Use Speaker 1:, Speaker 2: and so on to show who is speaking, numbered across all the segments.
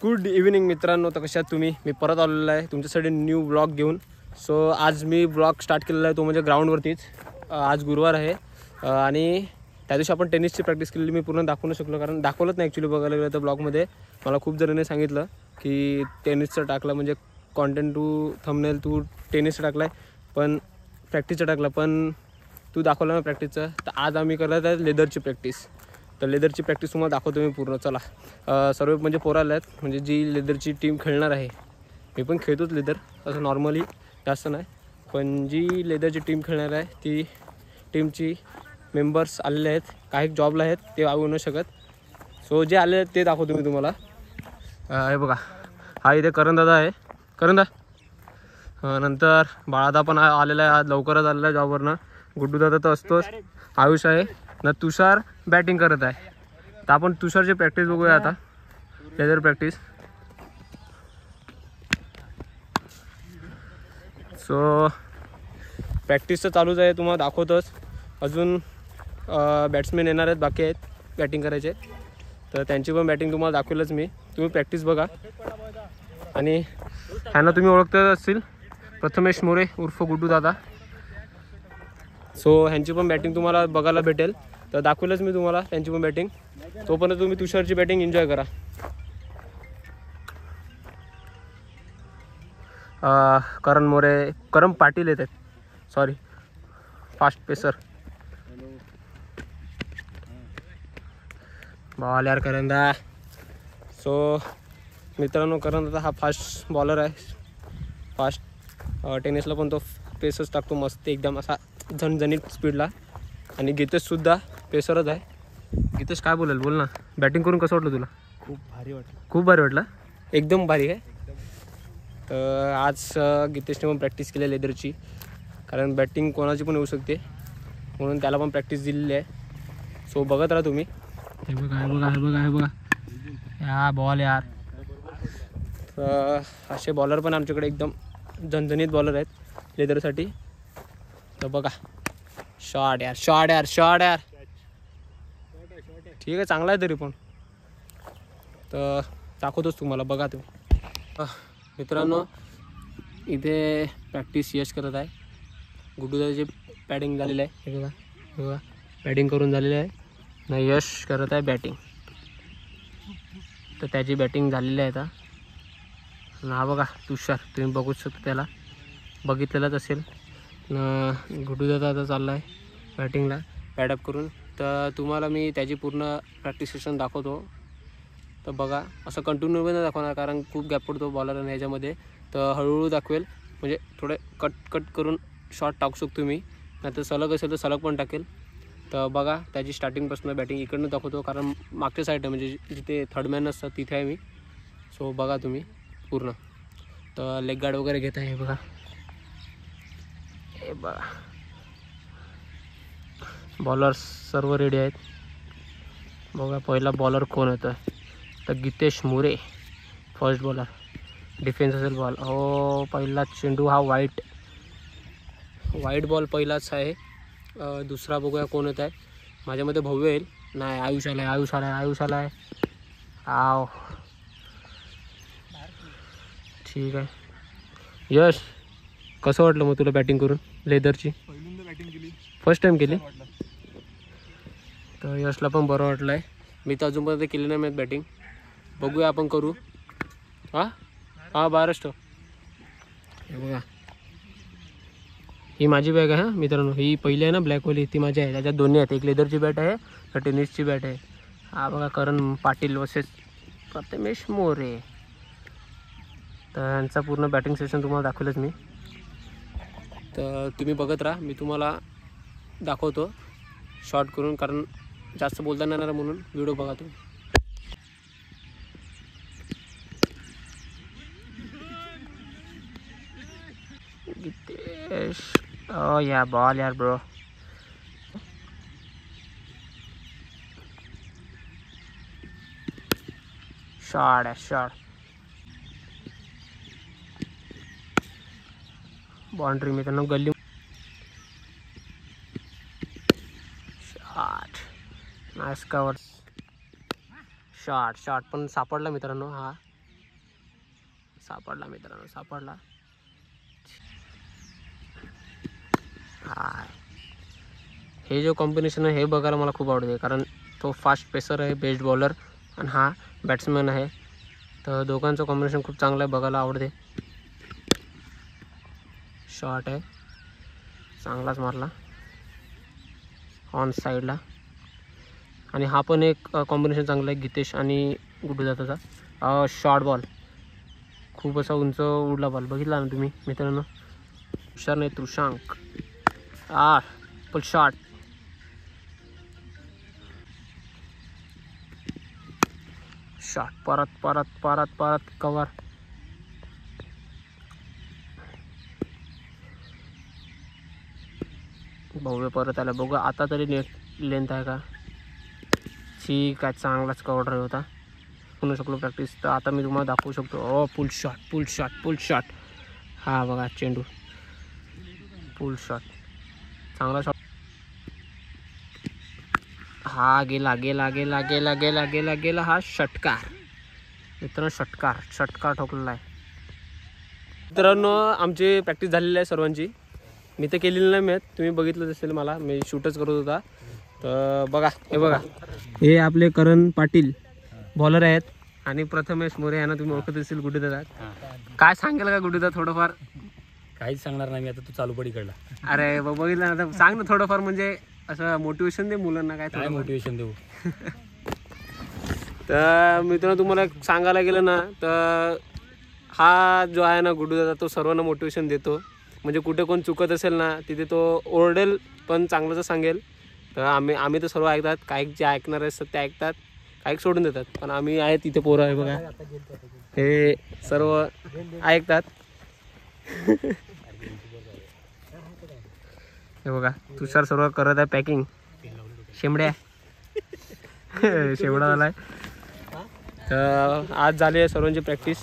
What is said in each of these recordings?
Speaker 1: Good evening मित्रांनो. तर कशात तुम्ही? मी परत आलेलो आहे तुमच्यासाठी न्यू ब्लॉग घेऊन. सो आज मी ब्लॉग स्टार्ट केलेला आहे तो म्हणजे ग्राउंडवरतीच. आज गुरुवार आहे आणि त्या दिवशी आपण टेनिसची प्रॅक्टिस केलेली मी पूर्ण दाखवू शकलो, कारण दाखवलंच नाही ॲक्च्युली. बघायला गेलं तर ब्लॉगमध्ये मला खूप जणांनी सांगितलं की टेनिसचं टाकलं म्हणजे कॉन्टेंट टू थंबनेल तू टेनिसचं टाकला आहे पण प्रॅक्टिसचं टाकलं, पण तू दाखवलं ना प्रॅक्टिसचं. तर आज आम्ही करत आहे लेदरची प्रॅक्टिस. तर लेदरची प्रॅक्टिस तुम्हाला दाखवतो मी पूर्ण. चला. सर्व म्हणजे पोरं आले आहेत, म्हणजे जी लेदरची टीम खेळणार आहे. मी पण खेळतोच लेदर, असं नॉर्मली जास्त नाही, पण जी लेदरची टीम खेळणार आहे ती टीमची मेंबर्स आलेले आहेत. काही जॉबला आहेत ते येऊ न शकत. सो जे आले आहेत ते दाखवतो मी तुम्हाला. हे बघा, हा इथे करणदादा आहे. करणदा. नंतर बाळादा पण आलेला आहे, आज लवकरच आलेला आहे जॉबवरनं. गुड्डूदादा तर असतोच. आयुष आहे ना. तुषार बॅटिंग करत आहे. तर आपण तुषारची प्रॅक्टिस बघूया आता, लेदर प्रॅक्टिस. सो प्रॅक्टिस तर चालूच आहे, तुम्हाला दाखवतोच. अजून बॅट्समॅन येणार आहेत, बाकी आहेत बॅटिंग करायचे. तर त्यांची पण बॅटिंग तुम्हाला दाखवलंच मी. तुम्ही प्रॅक्टिस बघा. आणि ह्यांना तुम्ही ओळखतच असतील, प्रथमेश मोरे उर्फ गुड्डूदादा. सो ह्यांची पण बॅटिंग तुम्हाला बघायला भेटेल. तर दाखवलंच मी तुम्हाला त्यांची पण बॅटिंग. तोपर्यंत तुम्ही तुषारची बॅटिंग एन्जॉय करा. करण पाटील येत आहेत, सॉरी, फास्ट पेसर. बॉल यार करंदा. सो मित्रांनो, करंदा हा फास्ट बॉलर आहे. फास्ट टेनिसला पण तो पेसच टाकतो मस्त एकदम असा झणझणीत स्पीडला. आणि गितेशसुद्धा पेसरच आहे. गितेश काय बोलेल, बोल ना. बॅटिंग करून कसं वाटलं तुला?
Speaker 2: खूप भारी वाटलं.
Speaker 1: खूप भारी वाटलं, एकदम भारी आहे. तर आज गितेशने पण प्रॅक्टिस केली आहे लेदरची, कारण बॅटिंग कोणाची पण येऊ शकते म्हणून त्याला पण प्रॅक्टिस दिलेली आहे. सो बघत राहा तुम्ही. हे बघा या बॉल यार. तर असे बॉलर पण आमच्याकडे एकदम झणझणीत बॉलर आहेत लेदरसाठी. तर बघा, शॉट यार. ठीक आहे, चांगला आहे तरी पण. तर दाखवतोच तुम्हाला, बघा तुम्ही. मित्रांनो, इथे प्रॅक्टिस यश करत आहे. गुड्डूदाची बॅटिंग झालेली आहे. हे बघा बॅटिंग करून झालेली आहे ना. यश करत आहे बॅटिंग. तर त्याची बॅटिंग झालेली आहे आता. हा बघा तुषार, तुम्ही बघू शकता, त्याला बघितलेलंच असेल ना. गुड्डूदादा आता चालला आहे बॅटिंगला पॅडअप करून. तर तुम्हाला मी त्याची पूर्ण प्रॅक्टिस सेशन दाखवतो. तर बघा, असं कंटिन्यू पण नाही दाखवणार, कारण खूप गॅप पडतो बॉलर आणि ह्याच्यामध्ये. तर हळूहळू दाखवेल, म्हणजे थोडे कट करून शॉट टाकू शकतो मी. नाहीतर सलग असेल तर सलग पण टाकेल. तर बघा, त्याची स्टार्टिंगपासून बॅटिंग इकडनं दाखवतो, कारण मागच्या साईड आहे, म्हणजे जिथे थर्ड मॅन असतात तिथे आहे मी. सो बघा तुम्ही पूर्ण. तर लेग गार्ड वगैरे घेत आहे. बघा, हे बघा बॉलर सर्व रेडी आहेत. बघा पहिला बॉलर कोण होतं, तर Gitesh More first bowler. Defence असेल बॉल. हो, पहिला चेंडू हा वाईट बॉल पहिलाच आहे. दुसरा बघूया कोण येत आहे. माझ्यामध्ये भव्य येईल, नाही आयुष आला आहे. आव, ठीक आहे. यश, कसं वाटलं मग तुला बॅटिंग करून लेदरची?
Speaker 2: पहिल्यांदा बॅटिंग केली,
Speaker 1: फर्स्ट टाइम केली. तर यशला पण बरं वाटलं आहे. मी तर अजूनपर्यंत केली नाही मॅच बॅटिंग. बघूया आपण करू. हां महाराष्ट्र. हे बघा, ही माझी बॅग आहे. हां मित्रांनो, ही पहिली आहे ना ब्लॅकवाली, ती माझी आहे. त्याच्यात दोन्ही आहेत, एक लेदरची बॅट आहे, एक टेनिसची बॅट आहे. हा बघा, करण पाटील वर्सेस प्रथमेश मोरे. तर यांचा पूर्ण बॅटिंग सेशन तुम्हाला दाखवलंच मी. तर तुम्ही बघत राहा, मी तुम्हाला दाखवतो शॉर्ट करून, कारण जास्त बोलता नाही येणार म्हणून व्हिडिओ बघा तुम्ही. गितेश, ओ या बॉल यार ब्रो. शॉट. बाउंड्री मित्रांनो, गल्ली. Shot, nice cover. शॉट पण सापडला मित्रांनो. हा सापडला मित्रांनो, सापडला. हाय, हे जो कॉम्बिनेशन आहे हे बघायला मला खूप आवडते, कारण तो फास्ट पेसर आहे, बेस्ट बॉलर, आणि हा बॅट्समॅन आहे. तर दोघांचं कॉम्बिनेशन खूप चांगलं आहे, बघायला आवडते. शॉट आहे, चांगलाच मारला ऑन साईडला. आणि हा पण एक कॉम्बिनेशन चांगला आहे, गीतेश आणि गुड्डू दादाचा. शॉर्ट बॉल, खूप असा उंच उडला बॉल, बघितला ना तुम्ही मित्रांनो. हुशार नाही त्रुशांक. फुल शॉट. शॉट, परत परत परत परत कवर. भव्य परत आला, बघू आता तरी नेट लेंथ आहे का. ठीक आहे, चांगलाच कवर ड्राईव्ह होता. पुन्हा शकलो प्रॅक्टिस, तर आता मी तुम्हाला दाखवू शकतो. फुल शॉट, फुल शॉट, फुल शॉट. हा बघा चेंडू, फुल शॉट, चांगला शॉट. हा गेला गेला गेला गेला गेला गेला गेला. हा षटकार मित्रांनो, षटकार ठोकलेला आहे. मित्रांनो आमची प्रॅक्टिस झालेली आहे सर्वांची. मी तर केलेली नाही मॅच, तुम्ही बघितलं असेल, मला मी शूटच करत होता. तर बघा, हे बघा, हे आपले करण पाटील बॉलर आहेत, आणि प्रथमेश मोरे यांना तुम्ही ओळखत असेल, गुड्डूदादा. काय सांगेल का गुड्डूदा थोडंफार?
Speaker 3: काहीच सांगणार नाही मी आता, तू चालू पडी कडला.
Speaker 1: अरे बघितलं ना, सांग ना थोडंफार, म्हणजे असं मोटिवेशन दे मुलांना. काय
Speaker 3: मोटिवेशन देऊ?
Speaker 1: तर मित्रांनो तुम्हाला सांगायला गेलं ना, तर हा जो आहे ना गुड्डूदादा, तो सर्वांना मोटिवेशन देतो. म्हणजे कुठे कोण चुकत असेल ना, तिथे तो ओरडेल, पण चांगलंच सांगेल. तर आम्ही तर सर्व ऐकतात, काही जे ऐकणार असतात ते ऐकतात, काही सोडून देतात. पण आम्ही आहे तिथे पोरं आहे बघा, हे सर्व ऐकतात. हे बघा तुषार सर्व करत आहे पॅकिंग. शेंबड्या शेवडा झालाय. तर आज झाली आहे सर्वांची प्रॅक्टिस,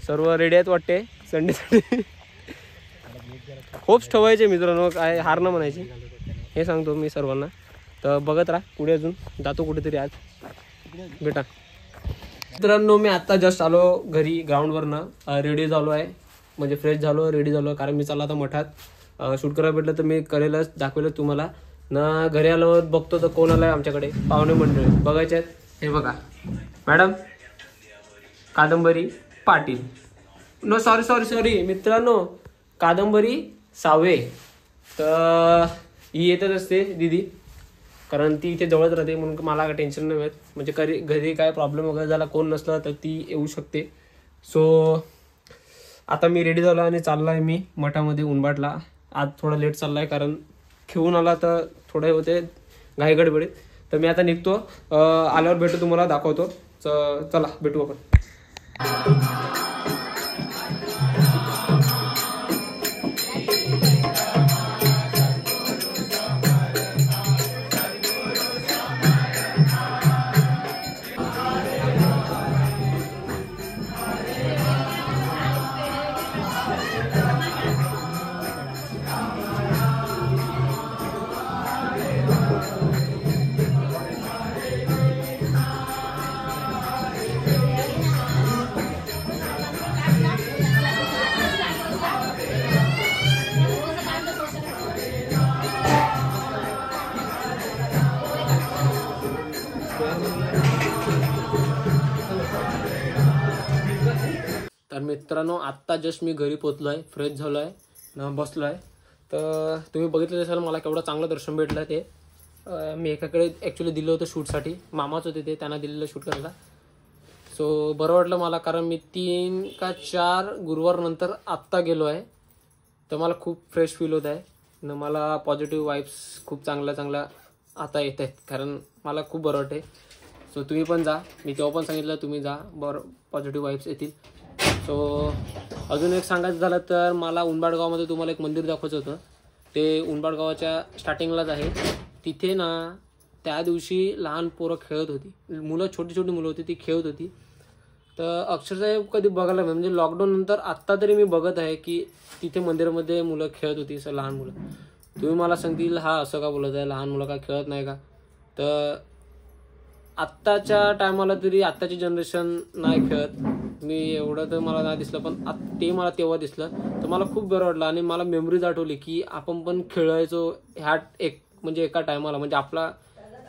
Speaker 1: सर्व रेडी आहेत वाटते संडेसाठी. होप्स ठेवायचे मित्रांनो, काय हार न म्हणायची, हे सांगतो मी सर्वांना. तर बघत राहा, पुढे अजून जातो कुठेतरी आज बेटा. मित्रांनो मी आत्ता जस्ट आलो घरी ग्राउंडवरनं, रेडी झालो आहे, म्हणजे फ्रेश झालो, रेडी झालो, कारण मी चालला आता मठात शूट करायला भेटलं तर मी करेलच, दाखवेलच तुम्हाला ना. घरी आल्यावर बघतो तर कोण आलं आहे आमच्याकडे, पाहुणे मंडळी बघायचे आहेत. हे बघा मॅडम कादंबरी पाटील, नो सॉरी मित्रांनो, कादंबरी सावे. तर ही येतच असते दीदी, कारण ती इथे जवळच राहते, म्हणून मला काय टेन्शन नाही होत. म्हणजे घरी काय प्रॉब्लेम वगैरे झाला, कोण नसलं तर ती येऊ शकते. सो आता मी रेडी झालो आणि चाललो आहे मी मठामध्ये उनबाटला. आज थोडा लेट चालला आहे, कारण खेळून आला तर थोडे होते घाई गडबडीत. तर मी आता निघतो, आल्यावर भेटू, तुम्हाला दाखवतो. चला भेटू आपण. तर मित्रांनो आत्ता जस्ट मी घरी पोचलो आहे, फ्रेश झालो आहे, बसलो आहे. तर तुम्ही बघितलं असाल मला केवढं चांगलं दर्शन भेटलं ते. मी एकाकडे ॲक्च्युली दिलं होतं शूटसाठी, मामाच होते ते, त्यांना दिलेलं शूट करायला. सो बरं वाटलं मला, कारण मी 3 का 4 गुरुवार नंतर आत्ता गेलो आहे. तर मला खूप फ्रेश फील होत आहे न, मला पॉझिटिव्ह वाईब्स खूप चांगल्या आता येत आहेत, कारण मला खूप बरं वाटते. सो तुम्ही पण जा, मी तेव्हा पण सांगितलं तुम्ही जा, बरं पॉझिटिव्ह वाईब्स येतील. सो अजून एक सांगायचं झालं तर मला उनबाडगावमध्ये तुम्हाला एक मंदिर दाखवायचं होतं. ते उनबाडगावाच्या स्टार्टिंगलाच आहे. तिथे ना त्या दिवशी लहान पोरं खेळत होती, मुलं छोटी मुलं होती, ती खेळत होती. तर अक्षरशः कधी बघायला म्हणजे लॉकडाऊन नंतर आत्ता तरी मी बघत आहे की तिथे मंदिरामध्ये मुलं खेळत होती, असं लहान मुलं. तुम्ही मला सांगतील हा असं का बोलत आहे, लहान मुलं का खेळत नाही का. तर आत्ताच्या टायमाला तरी आत्ताची जनरेशन नाही खेळत, मी एवढं तर मला नाही दिसलं, पण ते मला तेव्हा दिसलं तर मला खूप बरं वाटलं. आणि मला मेमरीज आठवली की आपण पण खेळायचो ह्या म्हणजे एका टायमाला, म्हणजे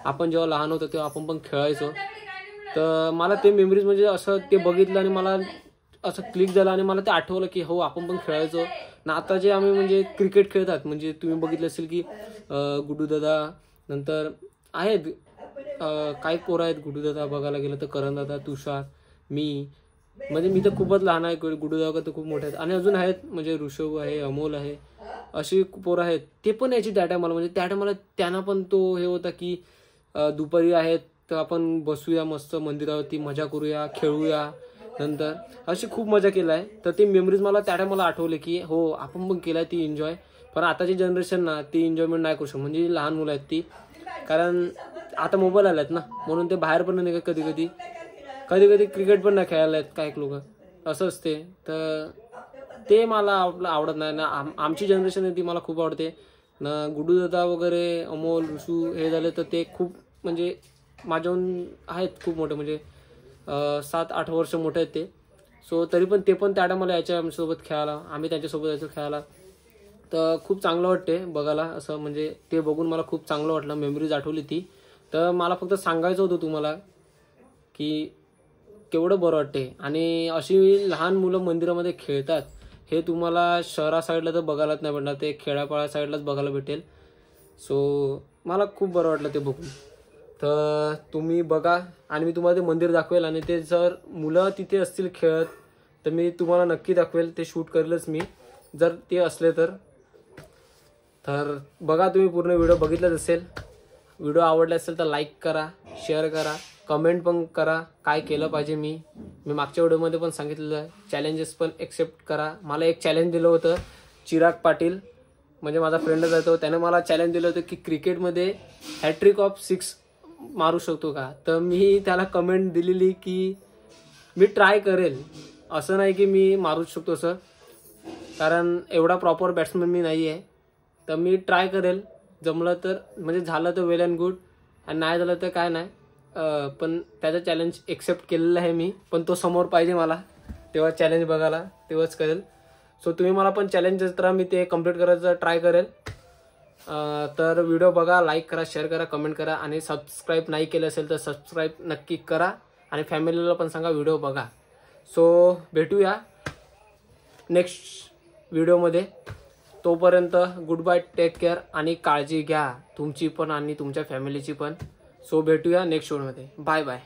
Speaker 1: आपण जेव्हा लहान होतो तेव्हा आपण पण खेळायचो. तर मला ते मेमरीज म्हणजे असं ते बघितलं आणि मला असं क्लिक झालं आणि मला ते आठवलं की हो आपण पण खेळायचो ना. आता जे आम्ही म्हणजे क्रिकेट खेळतात, म्हणजे तुम्ही बघितलं असेल की गुड्डू दादा, नंतर आहेत काही पोरं आहेत गुड्डू दादा बघायला गेलं तर, करण दादा, तुषार, मी, म्हणजे मी तर खूपच लहान आहे, गुड्डू दादा तर खूप मोठे आहेत. आणि अजून आहेत म्हणजे ऋषभ आहे, अमोल आहे, अशी पोरं आहेत. ते पण यायची त्या टायमाला, म्हणजे त्या टायमाला त्यांना पण तो हे होता की दुपारी आहेत तर आपण बसूया मस्त मंदिरावरती, मजा करूया, खेळूया. नंतर अशी खूप मजा केली आहे. तर ते मेमरीज मला त्या टायमाला आठवले की हो आपण पण केलाय ती एन्जॉय. पण आताची जनरेशन ना ती एन्जॉयमेंट नाही करू शकत, म्हणजे लहान मुलं आहेत ती, कारण आता मोबाईल आलात ना, म्हणून ते बाहेर पण नाही, कधी कधी क्रिकेट पण नाही खेळायला आहेत काही लोक, असं असते. तर ते मला आवडत नाही ना. आमची जनरेशन आहे ती मला खूप आवडते ना. गुड्डू दादा वगैरे, अमोल, ऋषू हे झाले तर ते खूप म्हणजे माझ्याहून आहेत खूप मोठे, म्हणजे 7-8 वर्ष मोठे आहेत ते. सो तरी पण ते पण त्या टायमाला यायचे आमच्यासोबत खेळायला, आम्ही त्यांच्यासोबत यायचो खेळायला. तर खूप चांगलं वाटते बघायला असं, म्हणजे ते बघून मला खूप चांगलं वाटलं, मेमरीज आठवली ती. तर मला फक्त सांगायचं होतं तुम्हाला की केवढं बरं वाटते. आणि अशी लहान मुलं मंदिरामध्ये खेळतात हे तुम्हाला शहरा साईडला तर बघायलाच नाही भेटणार, ते खेड्यापाड्या साईडलाच बघायला भेटेल. सो मला खूप बरं वाटलं ते बघून. तर तुम्ही बघा आणि मी तुम्हाला ते मंदिर दाखवेल. आणि ते जर मुलं तिथे असतील खेळत तर मी तुम्हाला नक्की दाखवेल, ते शूट करेलच मी जर ते असले तर. बघा तुम्ही पूर्ण व्हिडिओ बघितलाच असेल. व्हिडिओ आवडला असेल तर लाईक करा, शेअर करा, कमेंट पण करा काय केलं पाहिजे. मी मागच्या व्हिडिओमध्ये पण सांगितलेलं आहे, चॅलेंजेस पण एक्सेप्ट करा. मला एक चॅलेंज दिलं होतं चिराग पाटील, म्हणजे माझा फ्रेंडच आहे तो, त्याने मला चॅलेंज दिलं होतं की क्रिकेटमध्ये हॅट्रिक ऑफ 6 मारू शकतो का. तर मी त्याला कमेंट दिलेली की मी ट्राय करेल, असं नाही की मी मारूच शकतो असं, कारण एवढा प्रॉपर बॅट्समन मी नाही आहे. तर मी ट्राय करेल, जमलं तर म्हणजे झालं तर वेल अँड गुड, आणि नाही झालं तर काय नाही. पण त्याचं चॅलेंज एक्सेप्ट केलेलं आहे मी, पण तो समोर पाहिजे मला, तेव्हा चॅलेंज बघायला तेव्हाच करेल. सो तुम्ही मला पण चॅलेंज तर मी ते कम्प्लीट करायचं ट्राय करेल. तर व्हिडिओ बघा, लाईक करा, शेअर करा, कमेंट करा, आणि सबस्क्राईब नाही केलं असेल तर सबस्क्राईब नक्की करा, आणि फॅमिलीला पण सांगा व्हिडिओ बघा. सो भेटूया नेक्स्ट व्हिडिओमध्ये. तोपर्यंत गुड बाय, टेक केअर, आणि काळजी घ्या तुमची पण आणि तुमच्या फॅमिलीची पण. सो भेटूया नेक्स्ट व्हिडिओमध्ये. Bye bye.